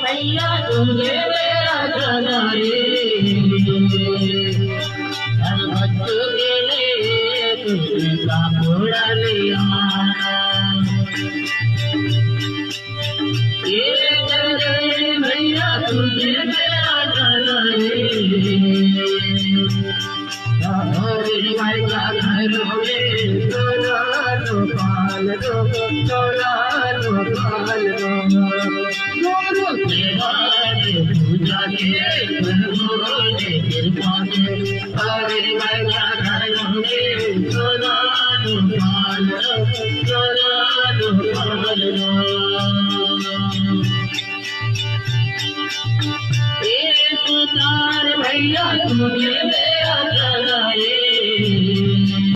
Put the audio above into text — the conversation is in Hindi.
भैया तुझे मेरा जाना रे भक्त गेले तुझा घोडा लिया भैया तुझे मेरा जाना रे का घर होवे तोला पाल दो तोला पाल दो पूजा के कृपा के अरे भाई घर होवे तोला पाल एक तार भैया तुझे